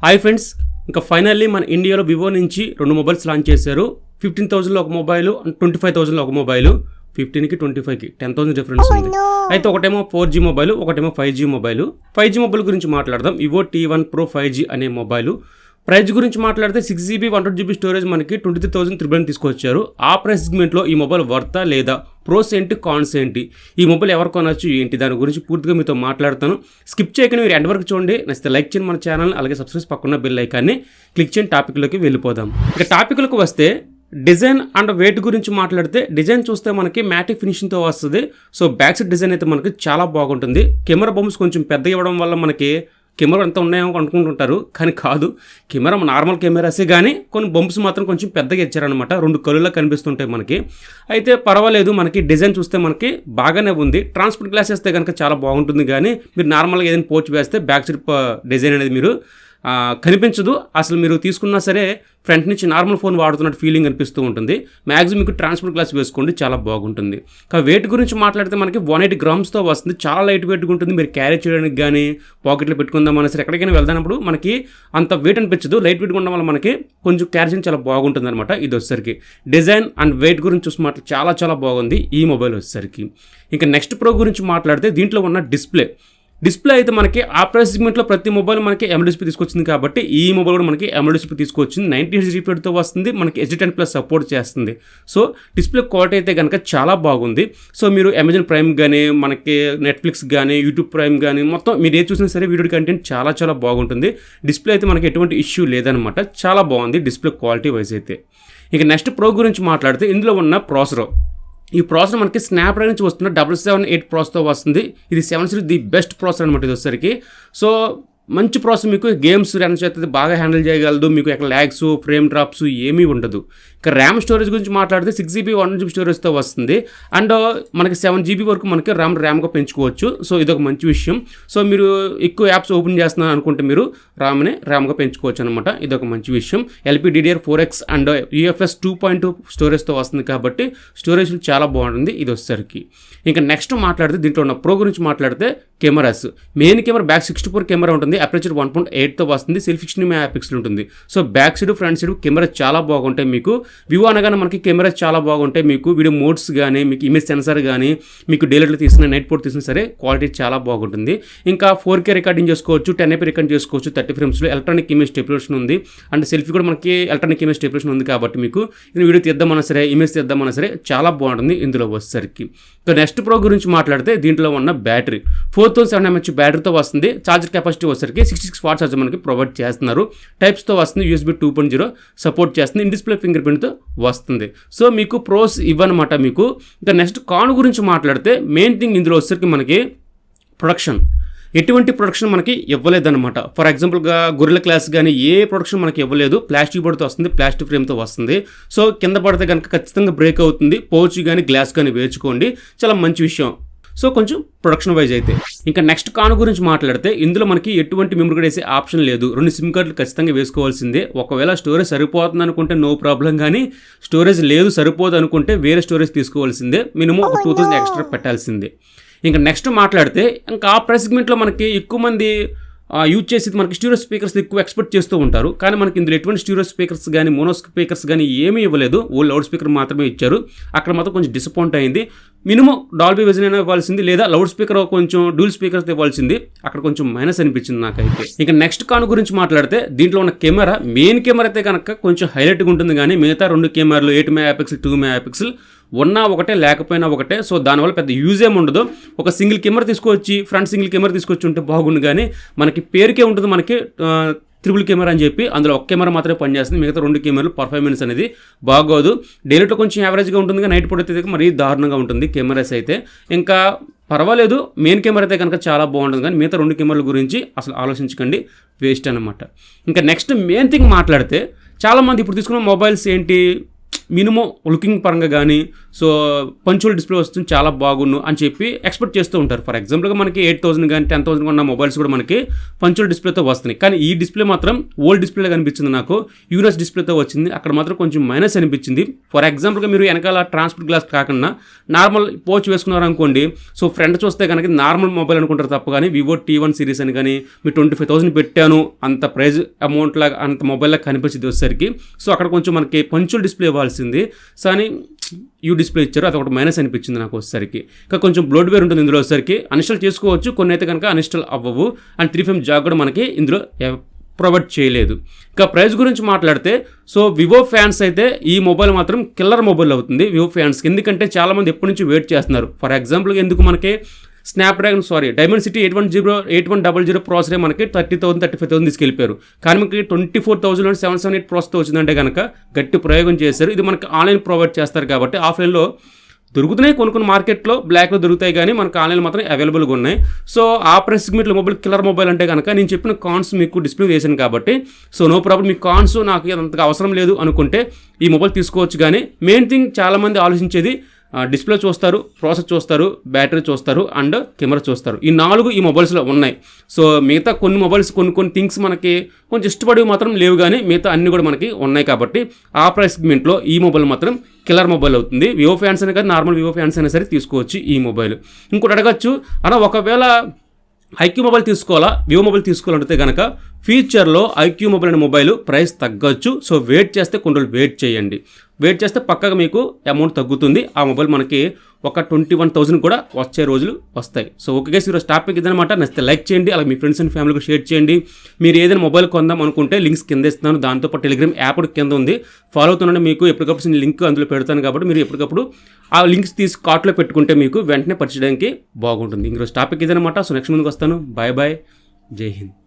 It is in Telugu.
హాయ్ ఫ్రెండ్స్, ఇంకా ఫైనల్లీ మన ఇండియాలో వివో నుంచి 2 మొబైల్స్ లాంచ్ చేశారు. 15,000లో ఒక మొబైల్ అండ్ 25,000లో ఒక మొబైల్. 15కి 25కి 10,000 డిఫరెన్స్ ఉంది. అయితే ఒకటేమో 4G మొబైల్, ఒకటేమో 5G మొబైల్. 5G మొబైల్ గురించి మాట్లాడదాం. వివో T1 PRO 5G అనే మొబైల్. ప్రైస్ గురించి మాట్లాడితే 6GB 128GB స్టోరేజ్ మనకి 23,300 తీసుకొచ్చారు. ఆ ప్రైస్ సెగ్మెంట్లో ఈ మొబైల్ వర్తా లేదా, ప్రోస్ ఏంటి, కాన్స్ ఏంటి, ఈ మొబైల్ ఎవరు కొనొచ్చు ఏంటి, దాని గురించి పూర్తిగా మీతో మాట్లాడతాను. స్కిప్ చేయకుండా మీరు ఎండ్ వరకు చూడండి. నచ్చితే లైక్ చేయండి మన ఛానల్, అలాగే సబ్స్క్రైబ్ పక్కన బెల్ ఐకాన్ని క్లిక్ చేయండి. టాపిక్లోకి వెళ్ళిపోదాం. ఇక టాపిక్లకు వస్తే డిజైన్ అండ్ వెయిట్ గురించి మాట్లాడితే, డిజైన్ చూస్తే మనకి మ్యాటిక్ ఫినిషింగ్తో వస్తుంది. సో బ్యాక్ సైడ్ డిజైన్ అయితే మనకి చాలా బాగుంటుంది. కెమెరా బొమ్స్ కొంచెం పెద్ద ఇవ్వడం వల్ల మనకి కెమెరా ఎంత ఉన్నాయో అనుకుంటుంటారు, కానీ కాదు. కెమెరా నార్మల్ కెమెరాసే, కానీ కొన్ని బంప్స్ మాత్రం కొంచెం పెద్దగా ఇచ్చారనమాట. 2 కళ్ళులా కనిపిస్తుంటాయి మనకి. అయితే పర్వాలేదు, మనకి డిజైన్ చూస్తే మనకి బాగానే ఉంది. ట్రాన్స్పరెంట్ గ్లాస్ వేస్తే కనుక చాలా బాగుంటుంది, కానీ మీరు నార్మల్గా ఏదైనా పోర్చ్ వేస్తే బ్యాక్ సైడ్ డిజైన్ అనేది మీరు కనిపించదు. అసలు మీరు తీసుకున్నా సరే ఫ్రంట్ నుంచి నార్మల్ ఫోన్ వాడుతున్నట్టు ఫీలింగ్ అనిపిస్తూ ఉంటుంది. మ్యాక్సిమం మీకు ట్రాన్స్పరెంట్ గ్లాస్ వేసుకోండి, చాలా బాగుంటుంది. వెయిట్ గురించి మాట్లాడితే మనకి 180 గ్రామ్స్తో వస్తుంది. చాలా లైట్ వెయిట్గా ఉంటుంది. మీరు క్యారీ చేయడానికి కానీ, పాకెట్లో పెట్టుకుందామన్నా సరే, ఎక్కడికైనా వెళ్దానప్పుడు మనకి అంత వెయిట్ అనిపించదు. లైట్ వెయిట్గా ఉండడం వల్ల మనకి కొంచెం క్యారీ చేయడం చాలా బాగుంటుంది అనమాట. ఇది వచ్చేసరికి డిజైన్ అండ్ వెయిట్ గురించి చూసి చాలా చాలా బాగుంది ఈ మొబైల్ వచ్చేసరికి. ఇంకా నెక్స్ట్ ప్రో గురించి మాట్లాడితే, దీంట్లో ఉన్న డిస్ప్లే అయితే మనకి ఆ ప్రైస్ సెగ్మెంట్లో ప్రతి మొబైల్ మనకి AMOLED డిస్ప్లే తీసుకొచ్చింది, కాబట్టి ఈ మొబైల్ కూడా మనకి AMOLED డిస్ప్లే తీసుకొచ్చింది. 90Hz రిఫ్రెష్తో వస్తుంది. మనకి HD10+ సపోర్ట్ చేస్తుంది. సో డిస్ప్లే క్వాలిటీ అయితే కనుక చాలా బాగుంది. సో మీరు అమెజాన్ ప్రైమ్ కానీ, మనకి నెట్ఫ్లిక్స్ కానీ, యూట్యూబ్ ప్రైమ్ కానీ, మొత్తం మీరు ఏది చూసినా సరే వీడియో కంటెంట్ చాలా చాలా బాగుంటుంది. డిస్ప్లే అయితే మనకి ఎటువంటి ఇష్యూ లేదనమాట. చాలా బాగుంది డిస్ప్లే క్వాలిటీ వైజ్ అయితే. ఇక నెక్స్ట్ ప్రో గురించి మాట్లాడితే, ఇందులో ఉన్న ప్రాసెసర్, ఈ ప్రాసెసర్ మనకి స్నాప్డ్రాగన్ నుంచి వస్తున్న 778 ప్రాసెస్తో వస్తుంది. ఇది 7 సిరీస్ ది బెస్ట్ ప్రాసెసర్ అనమాట ఇది వచ్చేసరికి. సో మంచి ప్రాసెసర్, మీకు గేమ్స్ రన్ చేస్తుంది, బాగా హ్యాండిల్ చేయగలదు. మీకు ఎక్కడ ల్యాగ్స్, ఫ్రేమ్ డ్రాప్స్ ఏమీ ఉండదు. ఇక ర్యామ్ స్టోరేజ్ గురించి మాట్లాడితే 6GB 1GB స్టోరేజ్తో వస్తుంది. అండ్ మనకి 7GB వరకు మనకి ర్యామ్గా పెంచుకోవచ్చు. సో ఇదొక మంచి విషయం. సో మీరు ఎక్కువ యాప్స్ ఓపెన్ చేస్తున్నారు అనుకుంటే మీరు ర్యామ్గా పెంచుకోవచ్చు అనమాట. ఇదొక మంచి విషయం. LPDDR4X అండ్ UFS 2.2 స్టోరేజ్తో వస్తుంది, కాబట్టి స్టోరేజ్ చాలా బాగుంటుంది ఇది వచ్చేసరికి. ఇంకా నెక్స్ట్ మాట్లాడితే, దీంట్లో ఉన్న ప్రో గురించి మాట్లాడితే cameras. Main camera back 64 camera ఉంటుంది. అపర్చర్ 1.8తో వస్తుంది. సెల్ఫీ 16 మెగాపిక్సెల్ ఉంటుంది. So back side, front side camera చాలా బాగుంటాయి. మీకు వివో అనగానే మనకి కెమెరాస్ చాలా బాగుంటాయి. మీకు వీడియో మోడ్స్ కానీ, మీకు ఇమేజ్ సెన్సార్ కానీ, మీకు డైలైట్లో తీసిన, నైట్ పోర్ట్ తీసినా సరే క్వాలిటీ చాలా బాగుంటుంది. ఇంకా 4K రికార్డింగ్ చేసుకోవచ్చు, 1080 రికార్డింగ్ చేసుకోవచ్చు 30 ఫ్రేమ్స్లో. ఎలక్ట్రానిక్ ఇమేజ్ స్టెబిలేషన్ ఉంది. అండ్ సెల్ఫీ కూడా మనకి ఎలక్ట్రానిక్ ఇమేజ్ స్టెబిలేషన్ ఉంది, కాబట్టి మీకు వీడియో తీద్దామన్నా సరే, ఇమేజ్ తీద్దామన్నా సరే చాలా బాగుంటుంది ఇందులో వచ్చేసరికి. సో నెక్స్ట్ ప్రో గురించి మాట్లాడితే, దీంట్లో ఉన్న బ్యాటరీ 4700 mAh బ్యాటరీతో వస్తుంది. ఛార్జర్ కెపాసిటీ వచ్చేసరికి 66 వాట్ ఛార్జర్ మనకి ప్రొవైడ్ చేస్తున్నారు. టైప్స్తో వస్తుంది. USB 2.0 సపోర్ట్ చేస్తుంది. ఇన్ డిస్ప్లే ఫింగర్ ప్రింట్తో వస్తుంది. సో మీకు ప్రోస్ ఇవ్వనమాట మీకు. ఇంకా నెక్స్ట్ కాన్ గురించి మాట్లాడితే, మెయిన్ థింగ్ ఇందులో వచ్చేసరికి మనకి ప్రొడక్షన్, ఎటువంటి ప్రొడక్షన్ మనకి ఇవ్వలేదన్నమాట. ఫర్ ఎగ్జాంపుల్గా గొరిల్లా గ్లాస్ కానీ ఏ ప్రొడక్షన్ మనకి ఇవ్వలేదు. ప్లాస్టిక్ బోర్డ్తో వస్తుంది, ప్లాస్టిక్ ఫ్రేమ్తో వస్తుంది. సో కింద పడితే కనుక ఖచ్చితంగా బ్రేక్ అవుతుంది. పౌచ్ కానీ గ్లాస్ కానీ వేర్చుకోండి, చాలా మంచి విషయం. సో కొంచెం ప్రొడక్షన్ వైజ్ అయితే. ఇంకా నెక్స్ట్ కాన్ గురించి మాట్లాడితే, ఇందులో మనకి ఎటువంటి మెమరీ కార్డ్ వేసే ఆప్షన్ లేదు. 2 సిమ్ కార్డులు ఖచ్చితంగా వేసుకోవాల్సిందే. ఒకవేళ స్టోరేజ్ సరిపోతుంది అనుకుంటే నో ప్రాబ్లం, కానీ స్టోరేజ్ లేదు, సరిపోదు అనుకుంటే వేరే స్టోరేజ్ తీసుకోవాల్సిందే. మినిమం 2000 ఎక్స్ట్రా పెట్టాల్సిందే. ఇంకా నెక్స్ట్ మాట్లాడితే, ఇంకా ఆ ప్రైస్ సెగ్మెంట్లో మనకి ఎక్కువ మంది యూజ్ చేసేది మనకి స్టీరియో స్పీకర్స్ ఎక్కువ ఎక్స్పెక్ట్ చేస్తూ ఉంటారు, కానీ మనకి ఇందులో ఎటువంటి స్టీరియో స్పీకర్స్ కానీ, మోనో స్పీకర్స్ కానీ ఏమీ ఇవ్వలేదు. ఓ లౌడ్ స్పీకర్ మాత్రమే ఇచ్చారు. అక్కడ మాత్రం కొంచెం డిసప్పాయింట్ అయింది. మినిమం డాల్బీ విజన్ అయినా ఇవ్వాల్సింది, లేదా లౌడ్ స్పీకర్ కొంచెం డ్యూల్ స్పీకర్స్ ఇవ్వాల్సింది. అక్కడ కొంచెం మైనస్ అనిపించింది నాకైతే. ఇంకా నెక్స్ట్ కాన్ గురించి మాట్లాడితే, దీంట్లో ఉన్న కెమెరా, మెయిన్ కెమెరా అయితే కనుక కొంచెం హైలైట్గా ఉంటుంది, కానీ మిగతా 2 కెమెరాలు 8 మెగాపిక్సెల్ 2 మెగాపిక్సెల్ ఉన్నా ఒకటే, లేకపోయినా ఒకటే. సో దానివల్ల పెద్ద యూజ్ ఏమి ఉండదు. ఒక సింగిల్ కెమెరా తీసుకొచ్చి, ఫ్రంట్ సింగిల్ కెమెరా తీసుకొచ్చి ఉంటే బాగుండు, కానీ మనకి పేరుకే ఉంటుంది మనకి ట్రిపుల్ కెమెరా అని చెప్పి. అందులో ఒక కెమెరా మాత్రమే పనిచేస్తుంది. మిగతా 2 కెమెరాలు పర్ఫార్మెన్స్ అనేది బాగోదు. డైలీలో కొంచెం యావరేజ్గా ఉంటుంది, నైట్ పూట అయితే మరీ దారుణంగా ఉంటుంది కెమెరాస్ అయితే. ఇంకా పర్వాలేదు, మెయిన్ కెమెరా అయితే కనుక చాలా బాగుంటుంది, కానీ మిగతా 2 కెమెరాల గురించి అసలు ఆలోచించకండి, వేస్ట్ అనమాట. ఇంకా నెక్స్ట్ మెయిన్ థింగ్ మాట్లాడితే, చాలామంది ఇప్పుడు తీసుకున్న మొబైల్స్ ఏంటి, మినిమం లుకింగ్ పరంగా కానీ, సో పంచువల్ డిస్ప్లే వస్తుంది, చాలా బాగున్ను అని చెప్పి ఎక్స్పెక్ట్ చేస్తూ ఉంటారు. ఫర్ ఎగ్జాంపుల్గా మనకి 8,000 కానీ 10,000 ఉన్న మొబైల్స్ కూడా మనకి పంచువల్ డిస్ప్లేతో వస్తున్నాయి. కానీ ఈ డిస్ప్లే మాత్రం ఓల్డ్ డిస్ప్లే కనిపించింది నాకు, యూఎస్ డిస్ప్లేతో వచ్చింది. అక్కడ మాత్రం కొంచెం మైనస్ అనిపించింది. ఫర్ ఎగ్జాంపుల్గా మీరు వెనకాల ట్రాన్స్పరెంట్ గ్లాస్ కాకుండా నార్మల్ పోచ్ వేసుకున్నారు అనుకోండి, సో ఫ్రంట్ చూస్తే కనుక నార్మల్ మొబైల్ అనుకుంటారు తప్ప కానీ వివో T1 సిరీస్ అని కానీ మీరు 25,000 పెట్టాను అంత ప్రైజ్ అమౌంట్ లాగా అంత మొబైల్ లాగా కనిపించింది వచ్చేసరికి. సో అక్కడ కొంచెం మనకి పంచువల్ డిస్ప్లే ఇవ్వాల్సింది, కానీ యూ డిస్ప్లే ఇచ్చారు, అది ఒకటి మైనస్ అనిపించింది నాకు వచ్చేసరికి. ఇంకా కొంచెం బ్లోడ్వేర్ ఉంటుంది ఇందులో వచ్చేసరికి. అన్ఇన్స్టాల్ చేసుకోవచ్చు, కొన్ని అయితే కనుక అన్ఇన్స్టాల్ అవ్వవు. అండ్ 3FM జాక్ కూడా మనకి ఇందులో ప్రొవైడ్ చేయలేదు. ఇంకా ప్రైస్ గురించి మాట్లాడితే, సో వివో ఫ్యాన్స్ అయితే ఈ మొబైల్ మాత్రం కిల్లర్ మొబైల్ అవుతుంది వివో ఫ్యాన్స్కి. ఎందుకంటే చాలామంది ఎప్పటి నుంచి వెయిట్ చేస్తున్నారు. ఫర్ ఎగ్జాంపుల్గా ఎందుకు మనకి డైమెన్సిటీ 8100 ప్రాసెసరే మనకి 30,000 35,000 తీసుకెళ్ళిపోయారు. కానీ మనకి 24,778 ప్రాసెస్తో వచ్చిందంటే కనుక గట్టి ప్రయోగం చేశారు. ఇది మనకి ఆన్లైన్ ప్రొవైడ్ చేస్తారు కాబట్టి ఆఫ్లైన్లో దొరుకుతున్నాయి, కొన్ని మార్కెట్లో బ్లాక్లో దొరుకుతాయి, కానీ మనకు ఆన్లైన్ మాత్రం అవైలబుల్గా ఉన్నాయి. సో ఆ ప్రైస్ మీట్లో మొబైల్ కిల్లర్ మొబైల్ అంటే కనుక నేను చెప్పిన కాన్స్ మీకు డిస్ప్లే చేశాను కాబట్టి సో నో ప్రాబ్లం. మీ కాన్స్ నాకు అంతగా అవసరం లేదు అనుకుంటే ఈ మొబైల్ తీసుకోవచ్చు. కానీ మెయిన్ థింగ్ చాలామంది ఆలోచించేది డిస్ప్లే చూస్తారు, ప్రాసెస్ చూస్తారు, బ్యాటరీ చూస్తారు అండ్ కెమెరా చూస్తారు. ఈ 4 ఈ మొబైల్స్లో ఉన్నాయి. సో మిగతా కొన్ని మొబైల్స్ కొన్ని థింగ్స్ మనకి కొంచెం ఇష్టపడి మాత్రం లేవు, కానీ మిగతా అన్నీ కూడా మనకి ఉన్నాయి. కాబట్టి ఆ ప్రైస్ సెగ్మెంట్లో ఈ మొబైల్ మాత్రం కిల్లర్ మొబైల్ అవుతుంది. వివో ఫ్యాన్స్ అయినా కానీ నార్మల్ వివో ఫ్యాన్స్ అయినా సరే తీసుకోవచ్చు ఈ మొబైల్. ఇంకోటి అడగచ్చు అలా, ఒకవేళ ఐక్యూ మొబైల్ తీసుకోవాలా వివో మొబైల్ తీసుకోవాలంటే కనుక ఫ్యూచర్లో ఐక్యూ మొబైల్ అనే మొబైల్ ప్రైస్ తగ్గచ్చు. సో వెయిట్ చేస్తే కొన్ని రోజులు వెయిట్ చేయండి. వెయిట్ చేస్తే పక్కగా మీకు అమౌంట్ తగ్గుతుంది. ఆ మొబైల్ మనకి ఒక 21,000 కూడా వచ్చే రోజులు వస్తాయి. సో ఓకే గైస్, ఈరోజు టాపిక్ ఇదనమాట. నచ్చితే లైక్ చేయండి, అలాగే మీ ఫ్రెండ్స్ అండ్ ఫ్యామిలీకి షేర్ చేయండి. మీరు ఏదైనా మొబైల్ కొందాం అనుకుంటే లింక్స్ కింద ఇస్తున్నాను. దాంతోపాటు టెలిగ్రామ్ యాప్ కూడా కింద ఉంది, ఫాలో అవుతుండండి. మీకు ఎప్పటికప్పుడు లింక్ అందులో పెడతాను కాబట్టి మీరు ఎప్పటికప్పుడు ఆ లింక్స్ తీసి కార్ట్లో పెట్టుకుంటే మీకు వెంటనే పర్చేయడానికి బాగుంటుంది. ఈరోజు టాపిక్ ఇదనమాట. సో నెక్స్ట్ ముందుకు వస్తాను. బాయ్ బాయ్, జై హింద్.